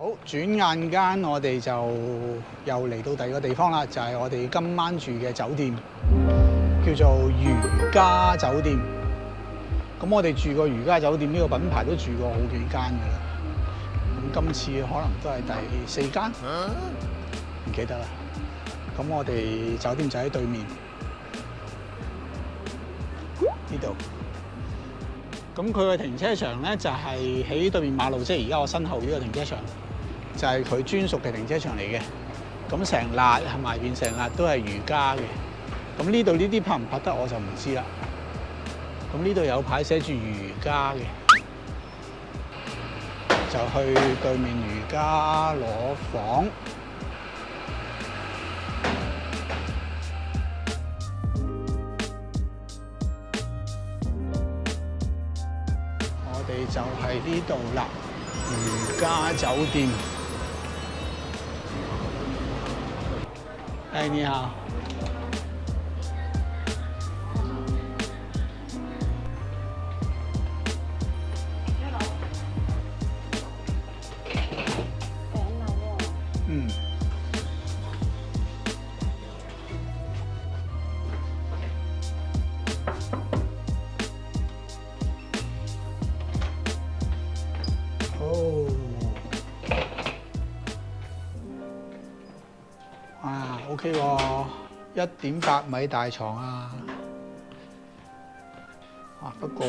好，轉眼間我哋就又嚟到第二個地方啦，就係我哋今晚住嘅酒店，叫做如家酒店。咁我哋住過如家酒店呢個品牌都住過好幾間㗎啦。咁今次可能都係第4間，唔記得啦。咁我哋酒店就喺對面呢度。咁佢嘅停車場咧就係喺對面馬路，即係而家我身後呢個停車場，就係佢專屬嘅停車場嚟嘅。咁成笪係埋邊成笪都係如家嘅。咁呢度呢啲拍唔拍得我就唔知啦。咁呢度有牌寫住如家嘅，就去對面如家攞房。我哋就係呢度啦，如家酒店。哎，你好。嗯。哦。啊 ，OK 喎，1.8米大床啊。啊，不過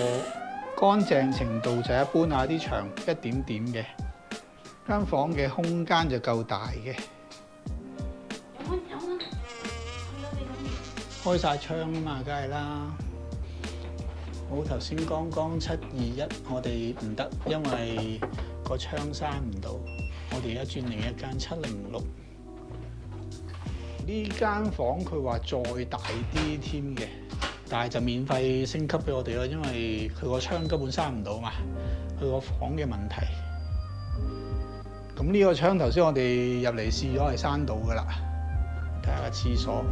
乾淨程度就一般啊，啲牆一點點嘅。間房嘅空間就夠大嘅。開晒窗啊嘛，梗係啦。好，頭先剛剛721，我哋唔得，因為個窗閂唔到。我哋而家轉另一間706。呢間房佢話再大啲添嘅，但係就免費升級俾我哋咯，因為佢個窗根本閂唔到嘛，佢個房嘅問題。咁呢個窗頭先我哋入嚟試咗係閂到噶啦，睇下個廁所。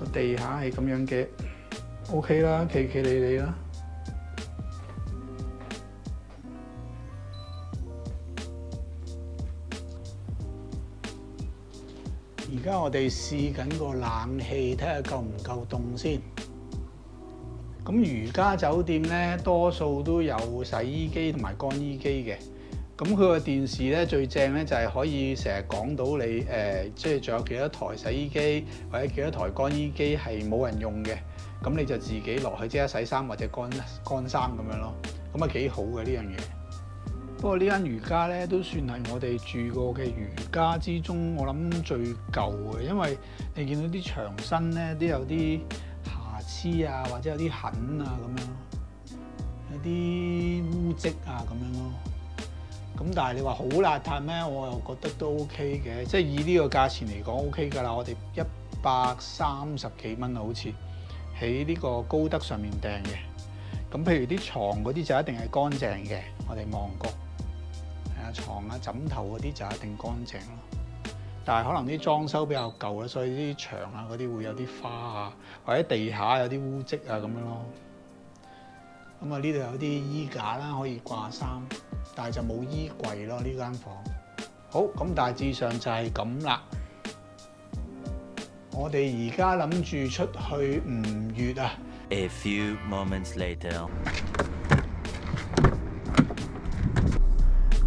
個地下係咁樣嘅 ，OK 啦，企企理理啦。而家我哋試緊個冷氣，睇下夠唔夠凍先。咁如家酒店咧，多數都有洗衣機同埋乾衣機嘅。咁佢個電視咧最正咧就係可以成日講到你即係仲有幾多台洗衣機或者幾多台乾衣機係冇人用嘅。咁你就自己落去即刻洗衫或者乾衫咁樣咯。咁啊幾好嘅呢樣嘢。不過呢間如家咧都算係我哋住過嘅如家之中，我諗最舊嘅，因為你見到啲牆身咧都有啲瑕疵啊，或者有啲痕啊咁樣，有啲污跡啊咁樣咯。咁但係你話好邋遢咩？我又覺得都 OK 嘅，即係以呢個價錢嚟講 OK 㗎啦。我哋130幾蚊啊，好似喺呢個高德上面訂嘅。咁譬如啲床嗰啲就一定係乾淨嘅，我哋望過。床啊、枕頭嗰啲就一定乾淨咯，但係可能啲裝修比較舊啦，所以啲牆啊嗰啲會有啲花啊，或者地下有啲污跡啊咁樣咯。咁啊呢度有啲衣架啦，可以掛衫，但係就冇衣櫃咯呢間房。好，咁大致上就係咁啦。我哋而家諗住出去吳越啊。A few moments later。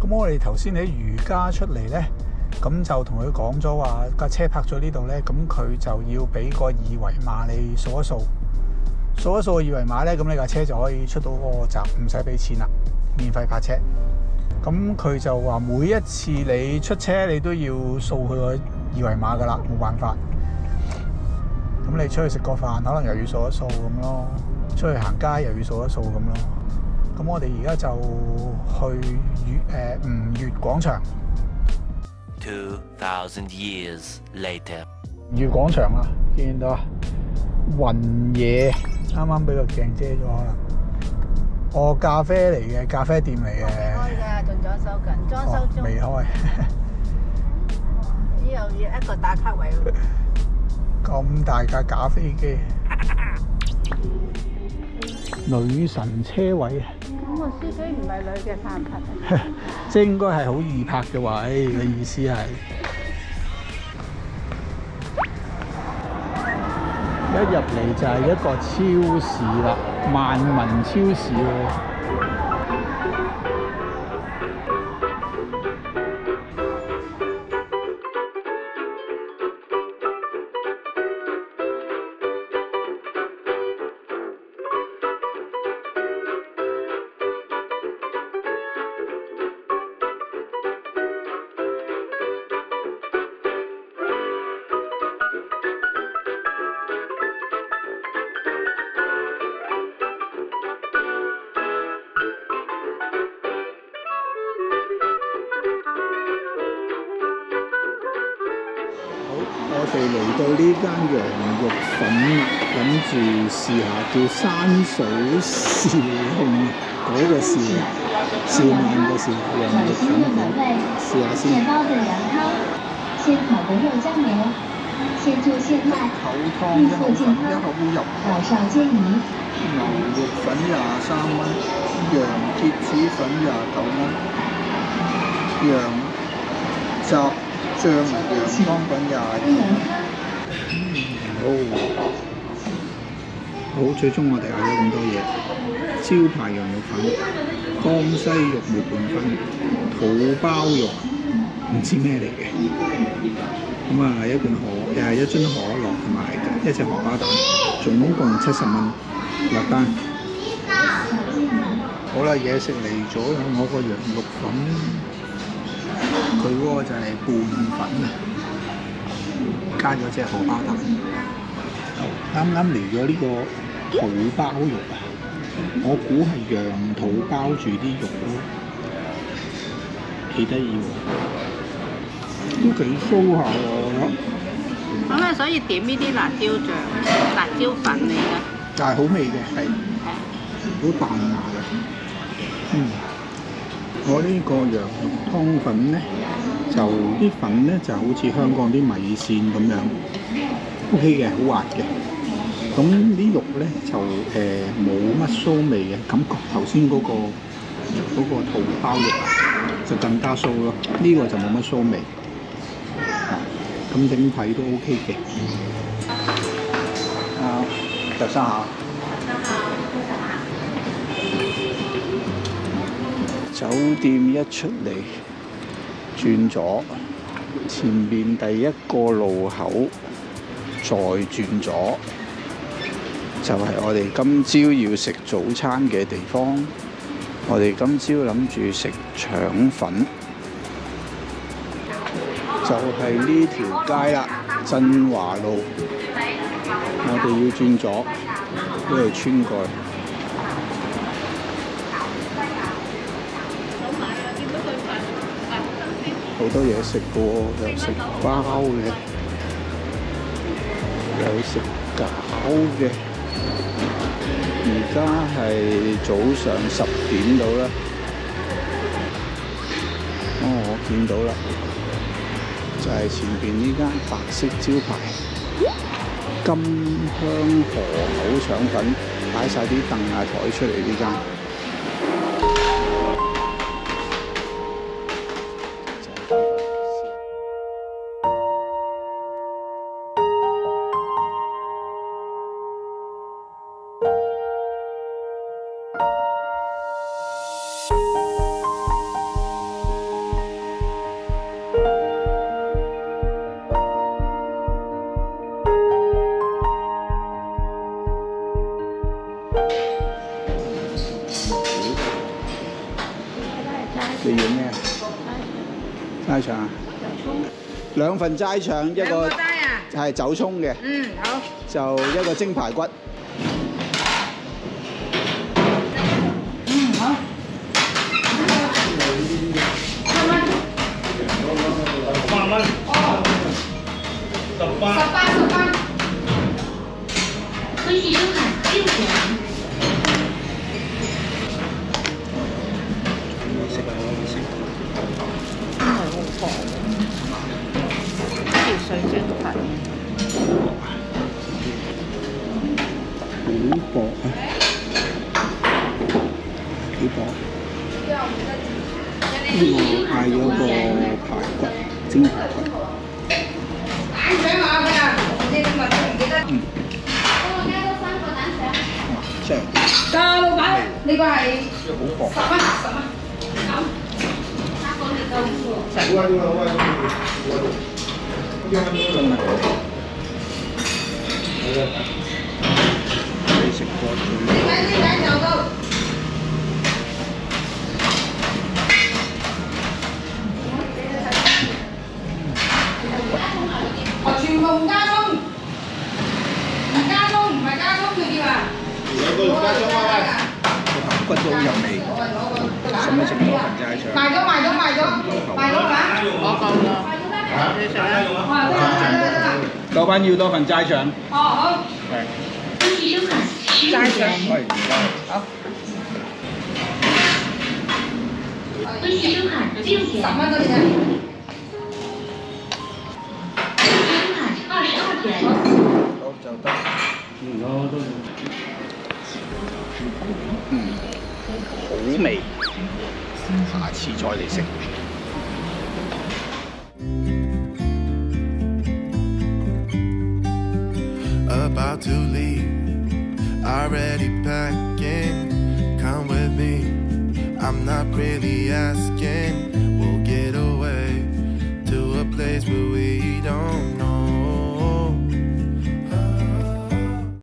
咁我哋頭先喺如家出嚟咧，咁就同佢講咗話架車泊咗呢度咧，咁佢就要俾個二維碼你掃一掃，掃一掃個二維碼咧，咁你架車就可以出到嗰個站，唔使俾錢啦，免費泊車。咁佢就話每一次你出車你都要掃佢個二維碼噶啦，冇辦法。咁你出去食個飯，可能又要掃一掃咁咯，出去行街又要掃一掃咁咯。咁我哋而家就去吳越廣場。2000 years later。吳越廣場啊，見到啊，雲野啱啱俾個鏡遮咗啦。哦，咖啡嚟嘅，咖啡店嚟嘅。開㗎，仲裝修緊，裝修中。未開。呢又要一個打卡位喎。咁大架咖啡機。女神車位啊！司機唔係女嘅拍唔拍啊？即係應該係好易拍嘅位嘅意思係。一入嚟就係一個超市啦，萬民超市喎。我哋嚟到呢間羊肉粉，諗住試下叫山水兆慶嗰個兆，兆萬個兆羊肉粉館，試下先。现包的羊汤，现烤的肉酱油，现做现卖，口湯预一测健口康，入，老少皆宜。牛肉粉23蚊，羊蝎子粉29蚊，羊雜醬羊湯粉22。好，最終我哋嗌咗咁多嘢：招牌羊肉粉、江西肉末拌粉、土包肉，唔知咩嚟嘅。咁啊，一樽可樂同埋一隻荷包蛋，總共70蚊，落單。好啦，嘢食嚟咗啦，我個羊肉粉，佢嗰個就係拌粉啊，加咗隻荷包蛋。啱啱嚟咗呢個土包肉啊，我估係羊肚包住啲肉咯，幾得意喎，都幾酥下喎。咁啊，所以點呢啲辣椒醬、辣椒粉嚟嘅。但係好味嘅，係好彈牙嘅。我呢個羊肉湯粉咧，就啲粉咧就好似香港啲米線咁樣 ，OK 嘅，好滑嘅。咁啲肉咧就冇乜酥味嘅，感覺頭先嗰個土包肉就更加酥咯。呢個就冇乜酥味。咁整體都 OK 嘅。特生下。酒店一出嚟，轉左，前面第一個路口，再轉左，就係我哋今朝要食早餐嘅地方。我哋今朝諗住食腸粉。就係呢條街啦，振華路，我哋要轉左，呢度穿過去。好多嘢食嘅喎，有食包嘅，有食餃嘅。而家係早上10點到啦。哦，我見到啦。就係前邊呢間白色招牌金香河口腸粉，擺晒啲凳啊台出嚟呢間。你要咩啊？齋腸啊，2份齋腸，一個係走葱嘅，好。就一個蒸排骨。好。18分析生产6元。水晶粉。我嗌咗個排骨蒸排骨。真係老闆，呢個係好薄。你食過最全部唔加葱，唔加葱唔係加葱佢叫啊！排骨都好入味，使唔使食多份齋腸？賣咗啦！我夠啦，你食啦。老闆要多份齋腸。哦好。係。齋腸。係，好。微信收款6元， 10蚊嗰啲嘅。收款22元。好就得。好味，下次再嚟食。About to leave, already packing. Come with me, I'm not really asking. We'll get away to a place where we don't